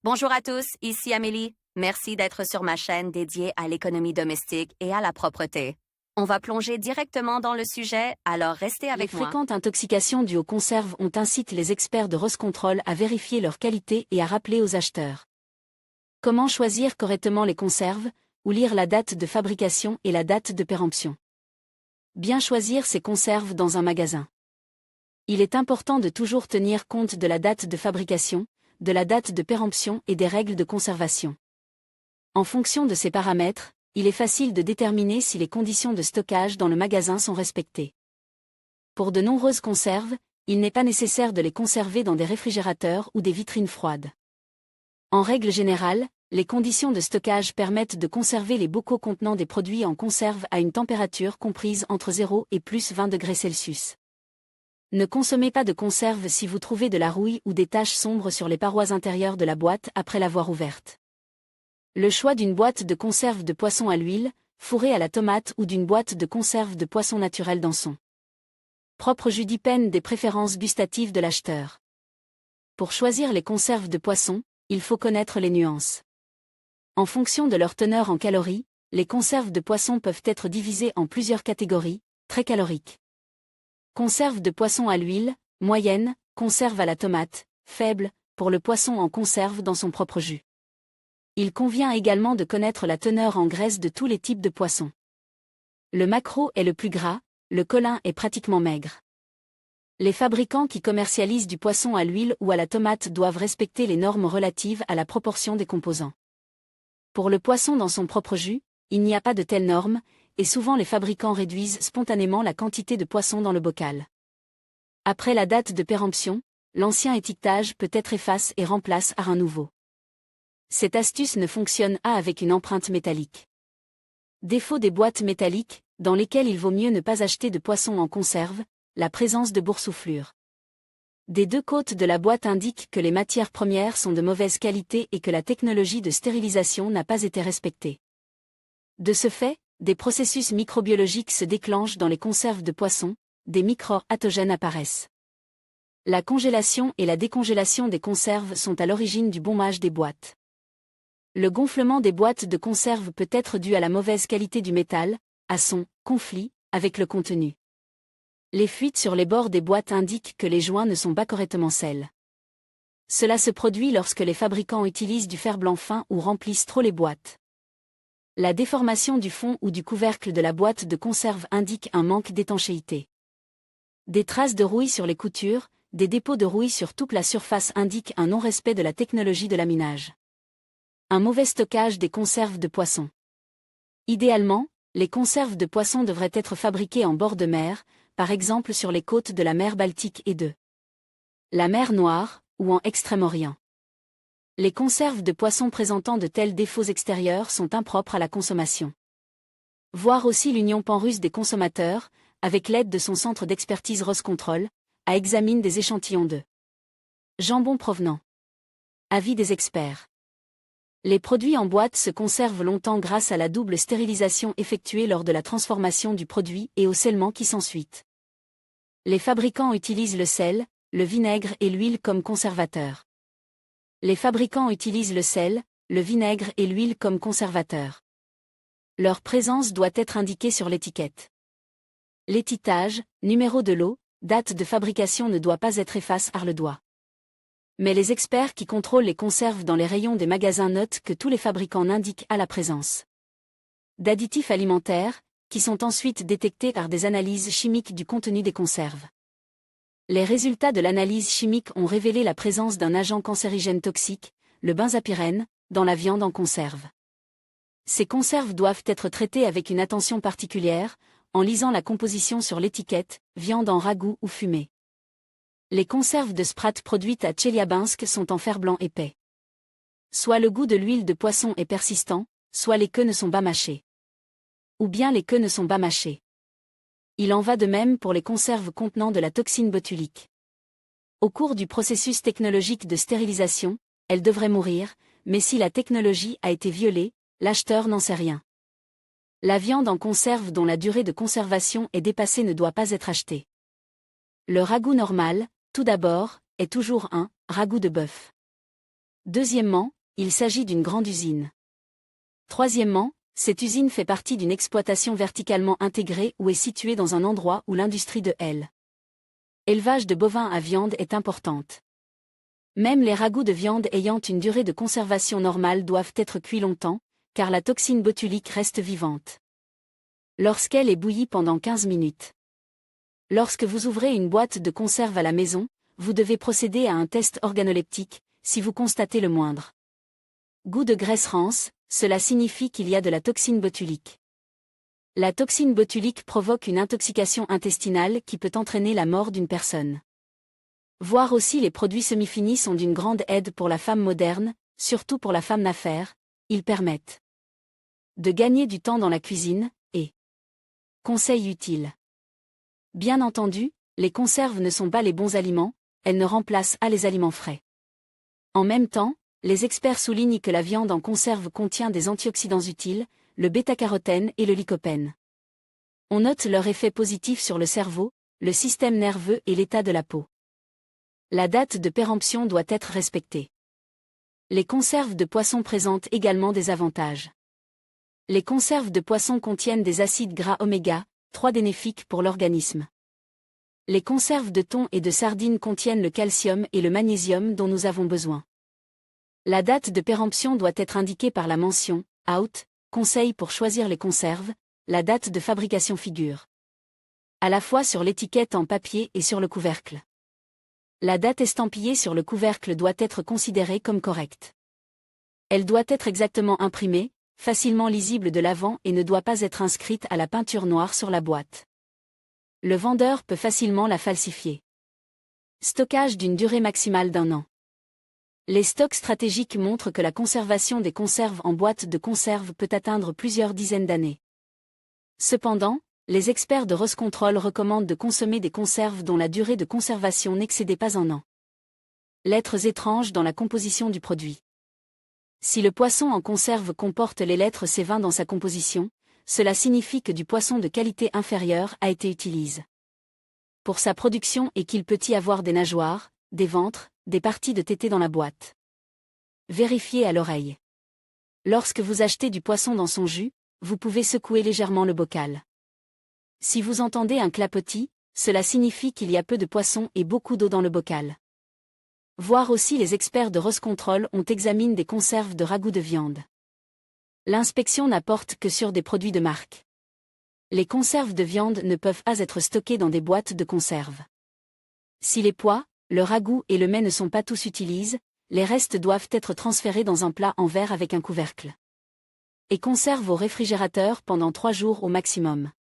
Bonjour à tous, ici Amélie. Merci d'être sur ma chaîne dédiée à l'économie domestique et à la propreté. On va plonger directement dans le sujet, alors restez Les avec moi. fréquentes intoxications dues aux conserves ont incité les experts de Roscontrol à vérifier leur qualité et à rappeler aux acheteurs. Comment choisir correctement les conserves, ou lire la date de fabrication et la date de péremption. Bien choisir ses conserves dans un magasin. Il est important de toujours tenir compte de la date de fabrication, de la date de péremption et des règles de conservation. En fonction de ces paramètres, il est facile de déterminer si les conditions de stockage dans le magasin sont respectées. Pour de nombreuses conserves, il n'est pas nécessaire de les conserver dans des réfrigérateurs ou des vitrines froides. En règle générale, les conditions de stockage permettent de conserver les bocaux contenant des produits en conserve à une température comprise entre 0 et plus 20 degrés Celsius. Ne consommez pas de conserve si vous trouvez de la rouille ou des taches sombres sur les parois intérieures de la boîte après l'avoir ouverte. Le choix d'une boîte de conserve de poisson à l'huile, fourrée à la tomate ou d'une boîte de conserve de poisson naturel dans son propre jus dépend des préférences gustatives de l'acheteur. Pour choisir les conserves de poisson, il faut connaître les nuances. En fonction de leur teneur en calories, les conserves de poisson peuvent être divisées en plusieurs catégories, très caloriques. Conserve de poisson à l'huile, moyenne, conserve à la tomate, faible, pour le poisson en conserve dans son propre jus. Il convient également de connaître la teneur en graisse de tous les types de poissons. Le maquereau est le plus gras, le colin est pratiquement maigre. Les fabricants qui commercialisent du poisson à l'huile ou à la tomate doivent respecter les normes relatives à la proportion des composants. Pour le poisson dans son propre jus, il n'y a pas de telles normes, et souvent les fabricants réduisent spontanément la quantité de poisson dans le bocal. Après la date de péremption, l'ancien étiquetage peut être effacé et remplace par un nouveau. Cette astuce ne fonctionne pas avec une empreinte métallique. Défaut des boîtes métalliques, dans lesquelles il vaut mieux ne pas acheter de poisson en conserve, la présence de boursouflure. Des deux côtés de la boîte indiquent que les matières premières sont de mauvaise qualité et que la technologie de stérilisation n'a pas été respectée. De ce fait, des processus microbiologiques se déclenchent dans les conserves de poisson, des micro-pathogènes apparaissent. La congélation et la décongélation des conserves sont à l'origine du bombage des boîtes. Le gonflement des boîtes de conserve peut être dû à la mauvaise qualité du métal, à son conflit avec le contenu. Les fuites sur les bords des boîtes indiquent que les joints ne sont pas correctement scellés. Cela se produit lorsque les fabricants utilisent du fer-blanc fin ou remplissent trop les boîtes. La déformation du fond ou du couvercle de la boîte de conserve indique un manque d'étanchéité. Des traces de rouille sur les coutures, des dépôts de rouille sur toute la surface indiquent un non-respect de la technologie de laminage. Un mauvais stockage des conserves de poisson. Idéalement, les conserves de poisson devraient être fabriquées en bord de mer, par exemple sur les côtes de la mer Baltique et de la mer Noire, ou en Extrême-Orient. Les conserves de poisson présentant de tels défauts extérieurs sont impropres à la consommation. Voir aussi l'Union pan-russe des consommateurs, avec l'aide de son centre d'expertise Roscontrol, examine des échantillons de jambon provenant. Avis des experts. Les produits en boîte se conservent longtemps grâce à la double stérilisation effectuée lors de la transformation du produit et au scellement qui s'ensuit. Les fabricants utilisent le sel, le vinaigre et l'huile comme conservateurs. Les fabricants utilisent le sel, le vinaigre et l'huile comme conservateurs. Leur présence doit être indiquée sur l'étiquette. L'étiquetage, numéro de lot, date de fabrication ne doit pas être effacé par le doigt. Mais les experts qui contrôlent les conserves dans les rayons des magasins notent que tous les fabricants n'indiquent à la présence d'additifs alimentaires, qui sont ensuite détectés par des analyses chimiques du contenu des conserves. Les résultats de l'analyse chimique ont révélé la présence d'un agent cancérigène toxique, le benzapyrène, dans la viande en conserve. Ces conserves doivent être traitées avec une attention particulière, en lisant la composition sur l'étiquette, viande en ragoût ou fumée. Les conserves de Sprat produites à Tcheliabinsk sont en fer-blanc épais. Soit le goût de l'huile de poisson est persistant, soit les queues ne sont pas mâchées. Ou bien les queues ne sont pas mâchées. Il en va de même pour les conserves contenant de la toxine botulique. Au cours du processus technologique de stérilisation, elles devraient mourir, mais si la technologie a été violée, l'acheteur n'en sait rien. La viande en conserve dont la durée de conservation est dépassée ne doit pas être achetée. Le ragoût normal, tout d'abord, est toujours un ragoût de bœuf. Deuxièmement, il s'agit d'une grande usine. Troisièmement, cette usine fait partie d'une exploitation verticalement intégrée ou est située dans un endroit où l'industrie de l'élevage de bovins à viande est importante. Même les ragoûts de viande ayant une durée de conservation normale doivent être cuits longtemps, car la toxine botulique reste vivante lorsqu'elle est bouillie pendant 15 minutes. Lorsque vous ouvrez une boîte de conserve à la maison, vous devez procéder à un test organoleptique, si vous constatez le moindre goût de graisse rance, cela signifie qu'il y a de la toxine botulique. La toxine botulique provoque une intoxication intestinale qui peut entraîner la mort d'une personne. Voir aussi les produits semi-finis sont d'une grande aide pour la femme moderne, surtout pour la femme d'affaires, ils permettent de gagner du temps dans la cuisine, et conseils utiles. Bien entendu, les conserves ne sont pas les bons aliments, elles ne remplacent pas les aliments frais. En même temps, les experts soulignent que la viande en conserve contient des antioxydants utiles, le bêta-carotène et le lycopène. On note leur effet positif sur le cerveau, le système nerveux et l'état de la peau. La date de péremption doit être respectée. Les conserves de poisson présentent également des avantages. Les conserves de poisson contiennent des acides gras oméga 3 bénéfiques pour l'organisme. Les conserves de thon et de sardines contiennent le calcium et le magnésium dont nous avons besoin. La date de péremption doit être indiquée par la mention « Out », conseil pour choisir les conserves, la date de fabrication figure à la fois sur l'étiquette en papier et sur le couvercle. La date estampillée sur le couvercle doit être considérée comme correcte. Elle doit être exactement imprimée, facilement lisible de l'avant et ne doit pas être inscrite à la peinture noire sur la boîte. Le vendeur peut facilement la falsifier. Stockage d'une durée maximale d'1 an. Les stocks stratégiques montrent que la conservation des conserves en boîte de conserve peut atteindre plusieurs dizaines d'années. Cependant, les experts de Roscontrol recommandent de consommer des conserves dont la durée de conservation n'excédait pas 1 an. Lettres étranges dans la composition du produit. Si le poisson en conserve comporte les lettres C20 dans sa composition, cela signifie que du poisson de qualité inférieure a été utilisé pour sa production et qu'il peut y avoir des nageoires, des ventres, des parties de tétés dans la boîte. Vérifiez à l'oreille. Lorsque vous achetez du poisson dans son jus, vous pouvez secouer légèrement le bocal. Si vous entendez un clapotis, cela signifie qu'il y a peu de poisson et beaucoup d'eau dans le bocal. Voir aussi les experts de Roscontrol ont examiné des conserves de ragoût de viande. L'inspection n'apporte que sur des produits de marque. Les conserves de viande ne peuvent pas être stockées dans des boîtes de conserve. Si les pois, le ragoût et le mets ne sont pas tous utilisés, les restes doivent être transférés dans un plat en verre avec un couvercle. Et conserve au réfrigérateur pendant 3 jours au maximum.